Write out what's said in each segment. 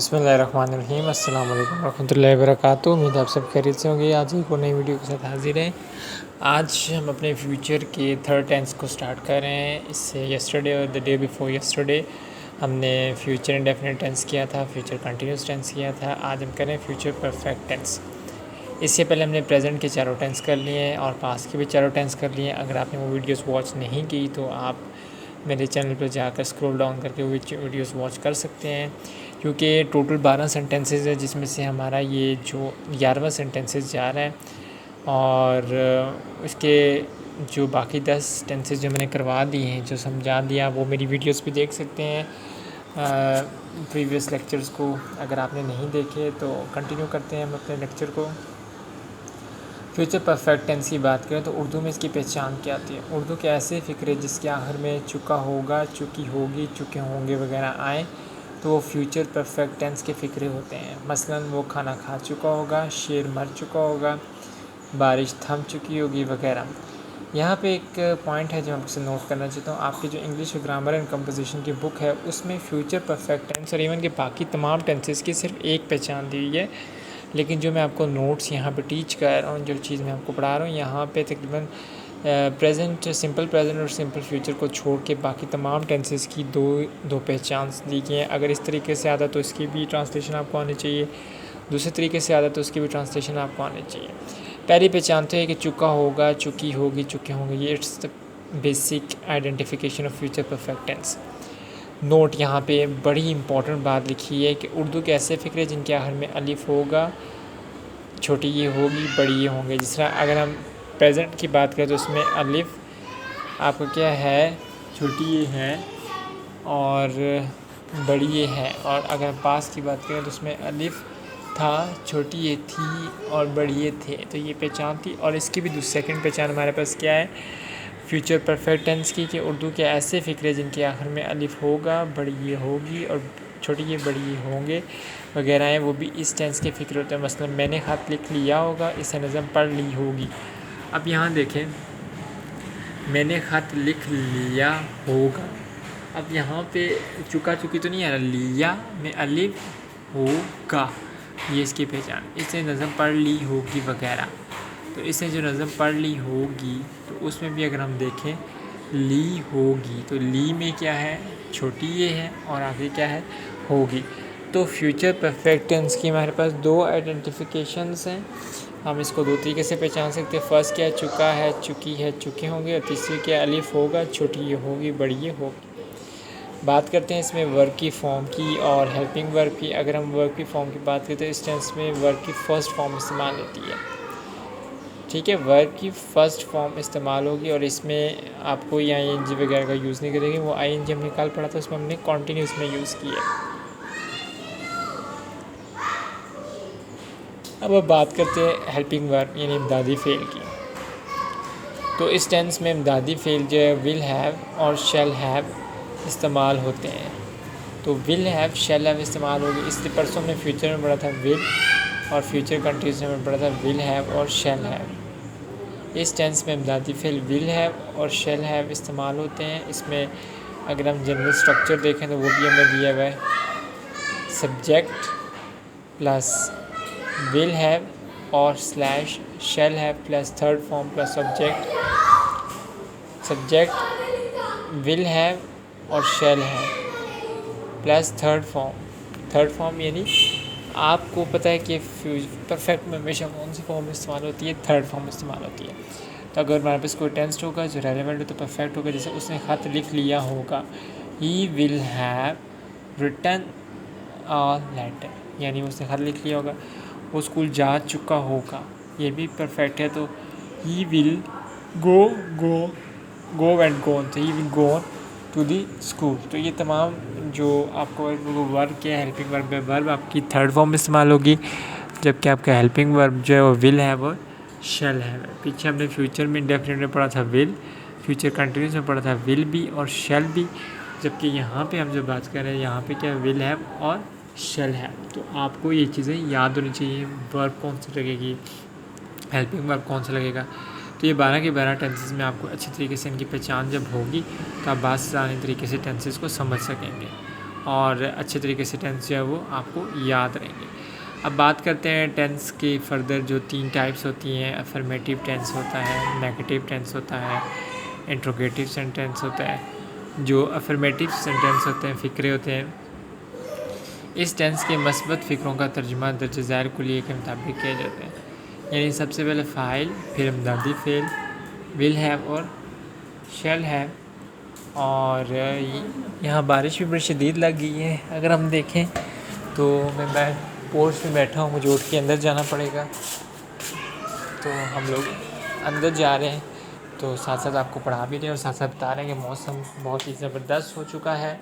बिस्मिल्लाहिर्रहमानिर्रहीम अस्सलाम वालेकुम रहमतुल्लाहि व बरकातुहू। उम्मीद आप सब खैरियत से होंगे। आज एक और नई वीडियो के साथ हाजिर हैं। आज हम अपने फ्यूचर के थर्ड टेंस को स्टार्ट कर रहे हैं। इससे यस्टरडे और द डे बिफोर यस्टरडे हमने फ्यूचर इंडेफिनिट टेंस किया था, फ्यूचर कंटिन्यूस टेंस किया था। आज हम करें फ्यूचर परफेक्ट टेंस। इससे पहले हमने प्रेजेंट के चारों टेंस कर लिए हैं और पास्ट के भी चारों टेंस कर लिए हैं। अगर आपने वो वीडियोस वॉच नहीं की तो आप मेरे चैनल पर जाकर स्क्रॉल डाउन करके वो वीडियोस वॉच कर सकते हैं, क्योंकि टोटल 12 सेंटेंसेस है, जिसमें से हमारा ये जो 11वां सेंटेंसेस जा रहा है और उसके जो बाकी 10 टेंसेस जो मैंने करवा दिए हैं, जो समझा दिया, वो मेरी वीडियोस भी देख सकते हैं। प्रीवियस लेक्चर्स को अगर आपने नहीं देखे तो कंटिन्यू करते हैं हम अपने लेक्चर को। फ्यूचर परफेक्ट टेंस की बात करें तो उर्दू में इसकी पहचान क्या आती है। उर्दू के ऐसे फ़िक्रे जिसके आखिर में चुका होगा, चुकी होगी, चुके होंगे वगैरह आए तो वो फ्यूचर परफेक्ट टेंस के फ़िक्रे होते हैं। मसलन वो खाना खा चुका होगा, शेर मर चुका होगा, बारिश थम चुकी होगी वगैरह। यहाँ पे एक पॉइंट है जो मैं आपसे नोट करना चाहता हूँ। आपकी जो इंग्लिश ग्रामर एंड कंपोजिशन की बुक है उसमें फ्यूचर परफेक्ट टेंस और इवन के बाकी तमाम टेंसेस की सिर्फ एक पहचान दी हुई है, लेकिन जो मैं आपको नोट्स यहाँ पे टीच कर रहा हूँ, जो चीज़ मैं आपको पढ़ा रहा हूँ, यहाँ पे तकरीबन प्रेजेंट, सिंपल प्रेजेंट और सिंपल फ्यूचर को छोड़ के बाकी तमाम टेंसेस की दो पहचान दी गई हैं। अगर इस तरीके से आता तो इसकी भी ट्रांसलेशन आपको आनी चाहिए, दूसरे तरीके से आता तो उसकी भी ट्रांसलेशन आपको आनी चाहिए। पहली पहचान तो है कि चुका होगा, चुकी होगी, चुके होंगे। ये it's the basic identification of future perfect tense. Note यहाँ पे बड़ी इंपॉर्टेंट बात लिखी है कि उर्दू के ऐसे फ़िक्रे जिनके आखिर में अलिफ होगा, छोटी ये होगी, बड़ी ये होंगे। जिस तरह अगर हम प्रेजेंट की बात करें तो उसमें अलिफ आपका क्या है, छोटी ये है और बड़ी ये है। और अगर पास्ट की बात करें तो उसमें अलिफ था, छोटी ये थी और बड़ी ये थे। तो ये पहचान थी। और इसकी भी सेकंड पहचान हमारे पास क्या है फ्यूचर परफेक्ट टेंस की, कि उर्दू के ऐसे फ़िक्रे जिनके आखिर में अलिफ होगा, बड़ी ये होगी और छोटी ये बड़ी ये होंगे वगैरह हैं, वो भी इस टेंस के फ़िक्र होते हैं। मसलन मैंने ख़त लिख लिया होगा, इसे नज़म पढ़ ली होगी। अब यहाँ देखें, मैंने ख़त लिख लिया होगा। अब यहाँ पे चुका चुकी तो नहीं आ रहा, लिया में अलिफ होगा, ये इसकी पहचान। इसे नज़म पढ़ ली होगी वगैरह। तो इसे जो नज़म पढ़ ली होगी तो उसमें भी अगर हम देखें ली होगी, तो ली में क्या है, छोटी ये है और आगे क्या है, होगी। तो फ्यूचर परफेक्ट टेंस की हमारे पास दो आइडेंटिफिकेशंस हैं। हम इसको दो तरीके से पहचान सकते हैं। फर्स्ट क्या है, चुका है, चुकी है, चुके होंगे। और तीसरी क्या, अलिफ होगा, छोटी ये होगी, बड़ी ये होगी। बात करते हैं इसमें वर्ब की फॉर्म की और हेल्पिंग वर्ब की। अगर हम वर्ब की फॉर्म की बात करें तो इस टेंस में वर्ब की फ़र्स्ट फॉर्म इस्तेमाल होती है। ठीक है, वर्ब की फ़र्स्ट फॉर्म इस्तेमाल होगी और इसमें आपको ये ING वगैरह का यूज़ नहीं करेंगे। वो ING हमने कल पढ़ा था, उसमें हमने कॉन्टीन्यूस में यूज़ किया है। अब बात करते हैं हेल्पिंग वर्ब यानी इमदादी फ़ेल की। तो इस टेंस में इमदादी फ़ेल जो है विल हैव और शैल हैव इस्तेमाल होते हैं। तो विल हैव, शैल हैव इस्तेमाल होगी। इसलिए परसों हमने फ्यूचर में पढ़ा था विल और फ्यूचर कंटिन्यूस में पढ़ा था विल हैव और शैल हैव। इस टेंस में इमदादी फ़ेल विल हैव और शैल हैव इस्तेमाल होते हैं। इसमें अगर हम जनरल स्ट्रक्चर देखें तो वो भी हमें दिया हुआ है, सब्जेक्ट प्लस विल हैव और slash shall have plus third form plus subject, subject will have और shall have plus third form यानी आपको पता है कि परफेक्ट में हमेशा कौन सी फॉर्म इस्तेमाल होती है, थर्ड फॉर्म इस्तेमाल होती है। तो अगर हमारे पास कोई टेंस होगा जो रेलेवेंट हो तो परफेक्ट होगा। जैसे उसने ख़त लिख लिया होगा, he will have written a letter, यानी उसने ख़त लिख लिया होगा। वो स्कूल जा चुका होगा, ये भी परफेक्ट है। तो he will go and gone, तो he will go to the school. तो ये तमाम जो आपको वर्ब के हेल्पिंग वर्ब है, वर्ब आपकी थर्ड फॉर्म में इस्तेमाल होगी, जबकि आपका हेल्पिंग वर्ब जो है वो विल है वो शैल है। पीछे हमने फ्यूचर में इंडेफिनिट में पढ़ा था विल, फ्यूचर कंटिन्यूस में पढ़ा था विल भी और शैल भी, जबकि यहाँ पे हम जो बात कर रहे हैं यहाँ पे क्या विल है और शैल है। तो आपको ये चीज़ें याद होनी चाहिए, वर्ब कौन सी लगेगी, हेल्पिंग वर्ब कौन सा लगेगा। तो ये 12 के 12 टेंसेस में आपको अच्छी तरीके से इनकी पहचान जब होगी तो आप आसानी तरीके से टेंसेस को समझ सकेंगे। और अच्छे तरीके से टेंस जो है वो आपको याद रहेंगे। अब बात करते हैं टेंस की फर्दर जो 3 टाइप्स होती हैं। अफर्मेटिव टेंस होता है, नेगेटिव टेंस होता है, इंट्रोगेटिव सेंटेंस होता है। जो अफर्मेटिव सेंटेंस होते हैं, फ़िक्रे होते हैं, इस टेंस के मस्बत फ़िक्रों का तर्जुमा दर्ज ज़ैल कुलिये के मुताबिक किया जाता है। यानी सबसे पहले फ़ाइल, फिर हमदर्दी फ़ेल, विल हैव और शैल हैव। और यहाँ बारिश भी बड़ी शदीद लग गई है। अगर हम देखें तो मैं पोर्च में बैठा हूँ, मुझे उठ के अंदर जाना पड़ेगा, तो हम लोग अंदर जा रहे हैं। तो साथ साथ आपको पढ़ा भी रहे हैं और साथ साथ बता रहे हैं कि मौसम बहुत ही ज़बरदस्त हो चुका है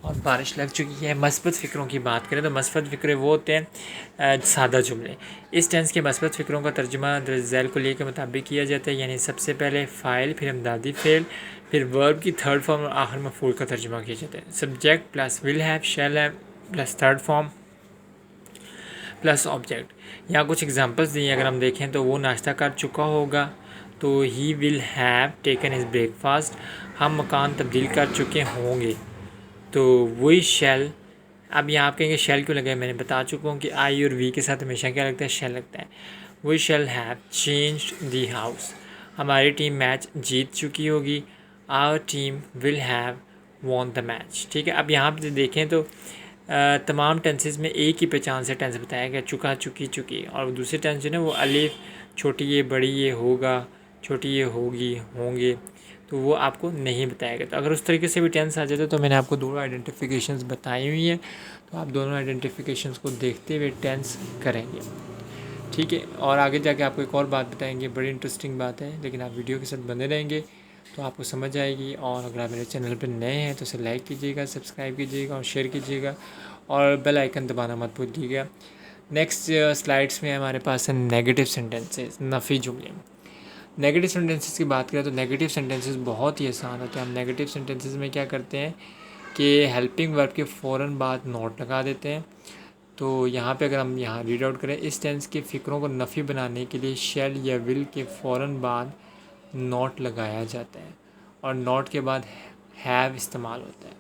और बारिश लग चुकी है। मस्बत फ़िक्रों की बात करें तो मस्बत फ़िक्रे वो होते हैं सादा जुमले। इस टेंस के मस्बत फ़िक्रों का तर्जुमा ज़ैल कुलिये के मुताबिक किया जाता है। यानी सबसे पहले फ़ाइल, फिर हमदादी फ़ेल, फिर वर्ब की थर्ड फॉर्म और आखिर मफ़ूल का तर्जुमा किया जाता है। Subject plus will have, shell have plus third form plus object. यहाँ कुछ एग्जांपल्स दिए, अगर हम देखें तो वो नाश्ता कर चुका होगा, तो he will have taken his breakfast. हम मकान तब्दील कर चुके होंगे, तो वी शैल। अब यहाँ आप कहेंगे शैल क्यों लगा है, मैंने बता चुका हूँ कि आई और वी के साथ हमेशा क्या लगता है, शैल लगता है। We shall have changed the house. हमारी टीम मैच जीत चुकी होगी। Our team will have won the match. ठीक है, अब यहाँ पे देखें तो तमाम टेंसेस में एक ही पहचान से टेंस बताया गया, चुका, चुकी, चुकी। और दूसरे टेंस जो है वो अलिफ, छोटी ये, बड़ी ये, होगा, छोटी ये, होगी, होंगे, तो वो आपको नहीं बताया गया। तो अगर उस तरीके से भी टेंस आ जाता तो मैंने आपको दोनों आइडेंटिफिकेशंस बताई हुई हैं, तो आप दोनों आइडेंटिफिकेशंस को देखते हुए टेंस करेंगे। ठीक है, और आगे जाके आपको एक और बात बताएंगे, बड़ी इंटरेस्टिंग बात है, लेकिन आप वीडियो के साथ बने रहेंगे तो आपको समझ आएगी। और अगर आप मेरे चैनल पर नए हैं तो उसे लाइक कीजिएगा, सब्सक्राइब कीजिएगा और शेयर कीजिएगा और बेल आइकन दबाना मत भूलिएगा। नेक्स्ट स्लाइड्स में हमारे पास है नेगेटिव सेंटेंसेस, नफ़ी जुमले। नेगेटिव सेंटेंसेस की बात करें तो नेगेटिव सेंटेंसेस बहुत ही आसान होते हैं। हम नेगेटिव सेंटेंसेस में क्या करते हैं कि हेल्पिंग वर्ब के फ़ौरन बाद नोट लगा देते हैं। तो यहाँ पे अगर हम यहाँ रीड आउट करें, इस टेंस के फ़िक्रों को नफ़ी बनाने के लिए शैल या विल के फ़ौरन बाद नॉट लगाया जाता है और नॉट के बाद हैव इस्तेमाल होता है।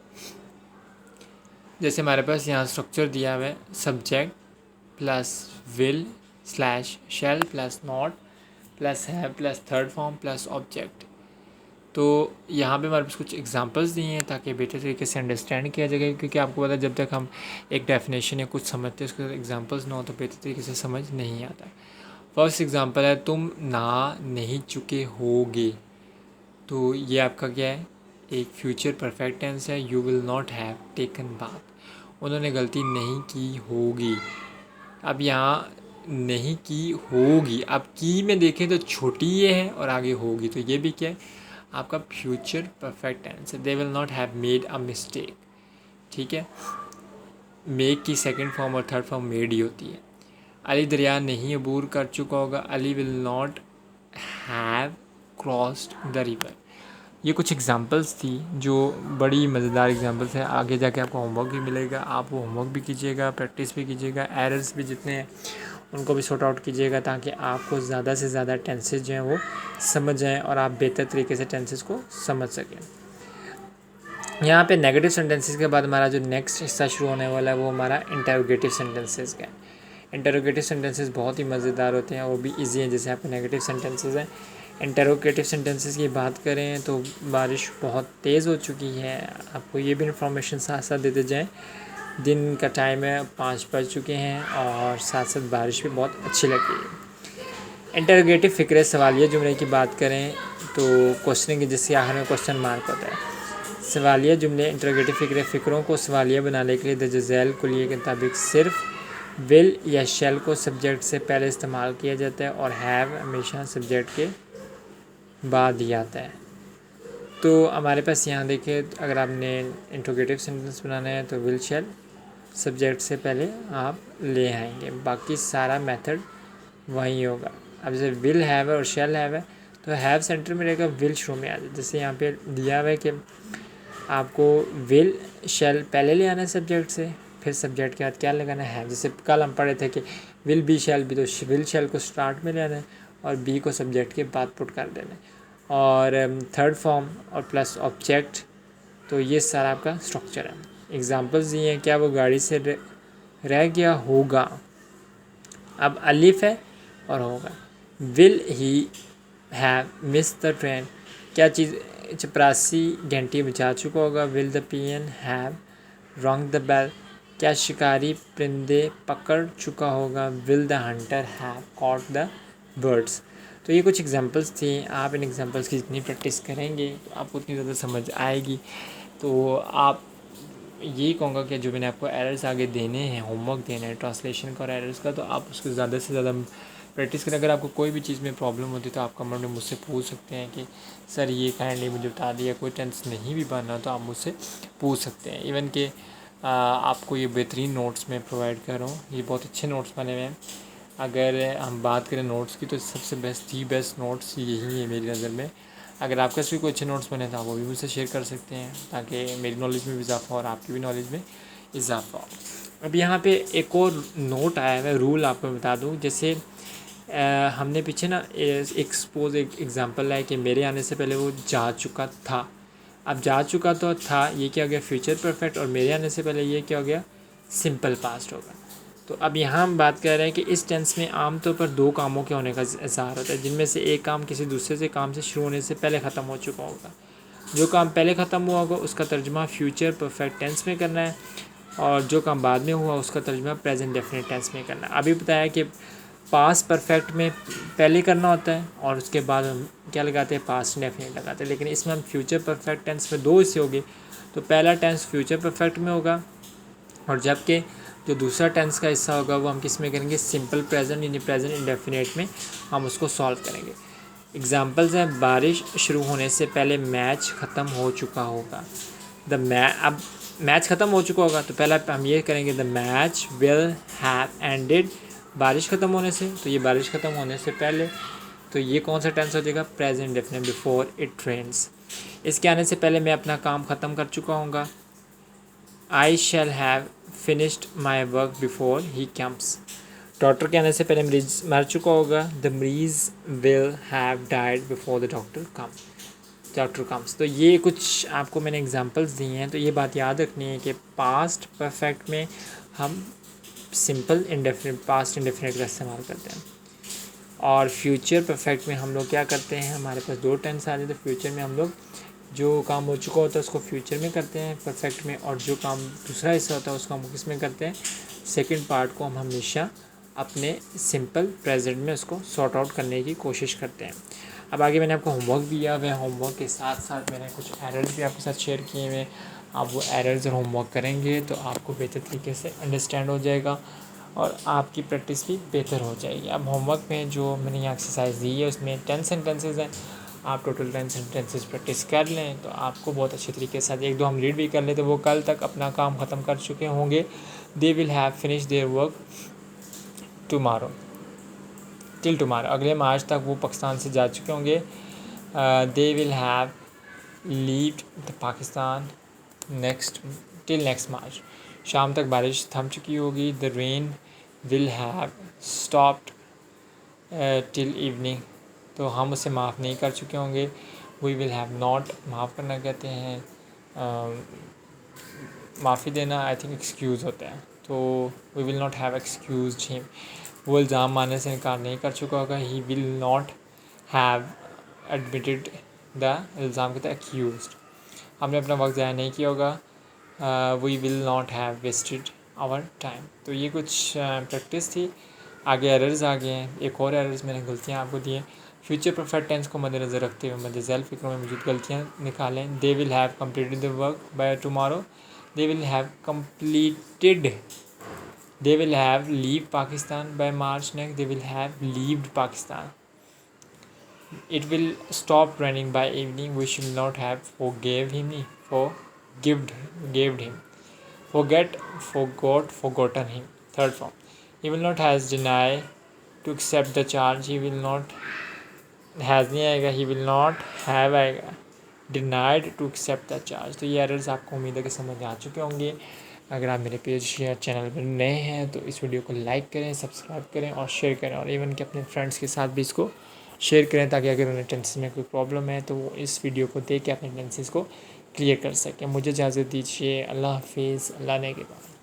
जैसे हमारे पास यहाँ स्ट्रक्चर दिया हुआ है, subject plus will slash shell plus not plus have plus third form plus object. तो यहाँ पे हमारे पास कुछ एग्जांपल्स दिए हैं ताकि बेटर तरीके से अंडरस्टैंड किया जाएगा, क्योंकि आपको पता है जब तक हम एक डेफिनेशन या कुछ समझते हैं उसके एग्जांपल्स ना हो तो बेटर तरीके से समझ नहीं आता। फर्स्ट एग्जांपल है, तुम नहा नहीं चुके होगे। तो ये आपका क्या है, एक फ्यूचर परफेक्ट टेंस है। You will not have taken bath. उन्होंने गलती नहीं की होगी। अब यहाँ नहीं की होगी, अब की में देखें तो छोटी ये है और आगे होगी, तो ये भी क्या है, आपका फ्यूचर परफेक्ट टेंस है। They will not have made a mistake. ठीक है, मेक की सेकंड फॉर्म और थर्ड फॉर्म मेड ही होती है। अली दरिया नहीं अबूर कर चुका होगा। Ali will not have crossed the river. ये कुछ एग्जांपल्स थी जो बड़ी मज़ेदार एग्जांपल्स हैं। आगे जाके आपको होमवर्क भी मिलेगा, आप वो होमवर्क भी कीजिएगा, प्रैक्टिस भी कीजिएगा, एरर्स भी जितने हैं उनको भी सॉर्ट आउट कीजिएगा ताकि आपको ज़्यादा से ज़्यादा टेंसेज जो हैं वो समझ जाएँ और आप बेहतर तरीके से टेंसेज को समझ सकें। यहाँ पे नेगेटिव सेंटेंसेस के बाद हमारा जो नेक्स्ट हिस्सा शुरू होने वाला है वो हमारा इंटरोगेटिव सेंटेंसेस का है। इंटरोगेटिव सेंटेंसेस बहुत ही मज़ेदार होते हैं और वो भी ईजी हैं, जैसे आपके नेगेटिव सेंटेंसेस हैं। इंटरोगेटिव सेंटेंसेस की बात करें तो बारिश बहुत तेज़ हो चुकी है। आपको ये भी इंफॉर्मेशन साथ साथ देते जाएँ, दिन का टाइम है, 5 बज चुके हैं और साथ साथ बारिश भी बहुत अच्छी लग रही है। इंटरोगेटिव फ़िक्रे सवालिया जुमले की बात करें तो क्वेश्चन के जिसके आखिर में क्वेश्चन मार्क होता है। सवालिया जुमले इंटरोगेटिव फ़िक्रों को सवालिया बनाने के लिए दर्ज झैल कुलिये के मुताबिक सिर्फ विल या शैल को सब्जेक्ट से पहले इस्तेमाल किया जाता है और हैव हमेशा सब्जेक्ट के बाद ही आता है। तो हमारे पास यहाँ देखिए, अगर आपने इंटरोगेटिव सेंटेंस बनाना है तो विल शैल सब्जेक्ट से पहले आप ले आएंगे, बाकी सारा मेथड वही होगा। अब जैसे विल हैव है और शैल हैव है तो हैव सेंटर में रहेगा, विल शुरू में आ जाए। जैसे यहाँ पे दिया हुआ है कि आपको विल शैल पहले ले आना है सब्जेक्ट से, फिर सब्जेक्ट के बाद क्या लगाना है, जैसे कल हम पढ़े थे कि विल बी शैल बी, तो विल शैल को स्टार्ट में लेना है और बी को सब्जेक्ट के बाद पुट कर देना है, और थर्ड फॉर्म और प्लस ऑब्जेक्ट। तो ये सारा आपका स्ट्रक्चर है। एग्जांपल्स दिए हैं, क्या वो गाड़ी से रह गया होगा। अब अलिफ है और होगा। Will he have miss the train, क्या चीज़ चपरासी घंटी बजा चुका होगा। Will the peon have rung the bell, क्या शिकारी परिंदे पकड़ चुका होगा। Will the hunter have caught the birds. तो ये कुछ एग्जांपल्स थी। आप इन एग्जांपल्स की जितनी प्रैक्टिस करेंगे तो आपको उतनी ज़्यादा समझ आएगी। तो आप यही कहूँगा कि जो मैंने आपको एरर्स आगे देने हैं, होमवर्क देना है ट्रांसलेशन का और एरर्स का, तो आप उसको ज़्यादा से ज़्यादा प्रैक्टिस करें। अगर आपको कोई भी चीज़ में प्रॉब्लम होती है तो आप कमेंट में मुझसे पूछ सकते हैं कि सर ये काइंडली मुझे बता दिया। कोई टेंस नहीं भी बनना तो आप मुझसे पूछ सकते हैं। इवन कि आपको ये बेहतरीन नोट्स मैं प्रोवाइड कर रहा हूँ, ये बहुत अच्छे नोट्स बने हुए हैं। अगर हम बात करें नोट्स की तो सबसे बेस्ट नोट्स यही है मेरी नज़र में। अगर आपके पास भी कोई अच्छे नोट्स बने तो आप वो भी मुझसे शेयर कर सकते हैं, ताकि मेरी नॉलेज में भी इजाफा हो और आपकी भी नॉलेज में इजाफा हो। अब यहाँ पे एक और नोट आया है, रूल आपको बता दूँ। जैसे हमने पीछे ना एक सपोज एक एग्ज़ाम्पल है कि मेरे आने से पहले वो जा चुका था। अब जा चुका तो था, ये क्या हो गया फ्यूचर परफेक्ट, और मेरे आने से पहले ये क्या हो गया सिंपल पास्ट होगा। तो अब यहाँ हम बात कर रहे हैं कि इस टेंस में आमतौर पर दो कामों के होने का इज़हार होता है, जिनमें से एक काम किसी दूसरे से काम से शुरू होने से पहले ख़त्म हो चुका होगा। जो काम पहले ख़त्म हुआ होगा उसका तर्जुमा फ्यूचर परफेक्ट टेंस में करना है, और जो काम बाद में हुआ उसका तर्जुमा प्रेजेंट डेफिनेट टेंस में करना है। अभी बताया कि पास्ट परफेक्ट में पहले करना होता है और उसके बाद हम क्या लगाते हैं पास्ट इंडेफिनिट लगाते हैं, लेकिन इसमें हम फ्यूचर परफेक्ट टेंस में दो हिस्से होंगे। तो पहला टेंस फ्यूचर परफेक्ट में होगा, और जबकि जो दूसरा टेंस का हिस्सा होगा वो हम किस में करेंगे प्रेजेंट यानी प्रेजेंट इंडेफिनिट में हम उसको सॉल्व करेंगे। एग्जांपल्स हैं, बारिश शुरू होने से पहले मैच ख़त्म हो चुका होगा। अब मैच ख़त्म हो चुका होगा तो पहला हम ये करेंगे the match will have ended, बारिश ख़त्म होने से, तो ये बारिश ख़त्म होने से पहले, तो ये कौन सा टेंस हो जाएगा present definite before it rains. इसके आने से पहले मैं अपना काम ख़त्म कर चुका हूँगा। I shall have finished my work before he comes, doctor के आने से पहले मरीज़ मर चुका होगा। द मरीज़ will have died before the doctor comes. तो ये कुछ आपको मैंने एग्जांपल्स दिए हैं। तो ये बात याद रखनी है कि पास्ट परफेक्ट में हम सिंपल इंडेफिनिट पास्ट इंडेफिनिट का इस्तेमाल करते हैं, और फ्यूचर परफेक्ट में हम लोग क्या करते हैं, हमारे पास दो टेंस आ जाते हैं। तो फ्यूचर में हम लोग जो काम हो चुका होता है उसको फ्यूचर में करते हैं परफेक्ट में, और जो काम दूसरा हिस्सा होता है उसको हम किस में करते हैं सेकंड पार्ट को हम हमेशा अपने सिंपल प्रेजेंट में उसको सॉर्ट आउट करने की कोशिश करते हैं। अब आगे मैंने आपको होमवर्क दिया हुआ है, होमवर्क के साथ साथ मैंने कुछ एरर्स भी आपके साथ शेयर किए हुए। आप वो एरर्स और होमवर्क करेंगे तो आपको बेहतर तरीके से अंडरस्टैंड हो जाएगा और आपकी प्रैक्टिस भी बेहतर हो जाएगी। अब होमवर्क में जो मैंने यहाँ एक्सरसाइज दी है उसमें 10 सेंटेंसेज हैं। आप टोटल 10 सेंटेंसेज प्रैक्टिस कर लें तो आपको बहुत अच्छे तरीके से, एक दो हम रीड भी कर लें तो वो कल तक अपना काम ख़त्म कर चुके होंगे। They will have finish their work tomorrow, till tomorrow, अगले मार्च तक वो पाकिस्तान से जा चुके होंगे। They will have leaved the Pakistan till next March, शाम तक बारिश थम चुकी होगी। The rain will have stopped till evening, तो हम उसे माफ़ नहीं कर चुके होंगे। वी विल हैव नॉट, माफ़ करना कहते हैं माफ़ी देना आई थिंक एक्सक्यूज़ होता है, तो we will not have excused him, वो इल्ज़ाम मानने से इनकार नहीं कर चुका होगा। He will not have admitted the, इल्ज़ाम कहता है एक्यूज्ड, हमने अपना वक्त ज़ाया नहीं किया होगा। We will not have wasted our time. तो ये कुछ प्रैक्टिस थी। आगे एरर्स आ गए हैं, एक और एरर्स मैंने गलतियाँ आपको दी हैं। फ्यूचर परफेक्ट टेंस को मद्देनज़र रखते हुए मद्दे ज़ैल फ़िक्र में मौजूद गलतियाँ निकालें। दे will have completed the work by tomorrow, they will have completed, they will have leave Pakistan by March next, they will have levied Pakistan. It will stop raining by evening, we should not have gave him. Forget, forgot, forgotten him. Third form. He will not has denied to accept the charge. He will not has नहीं आएगा, he will not have आएगा, denied to accept the charge। तो ये errors आपको उम्मीद है कि समझ में आ चुके होंगे। अगर आप मेरे पेज या चैनल पर नए हैं तो इस वीडियो को लाइक करें, सब्सक्राइब करें और शेयर करें, और इवन कि अपने फ्रेंड्स के साथ भी इसको शेयर करें, ताकि अगर उन्हें टेंसेस में कोई प्रॉब्लम है तो वो इस वीडियो को देख के अपने टेंसेस को क्लियर कर सकें। मुझे इजाज़त दीजिए। अल्लाह हाफ़िज़। अल्लाह ने के बाद।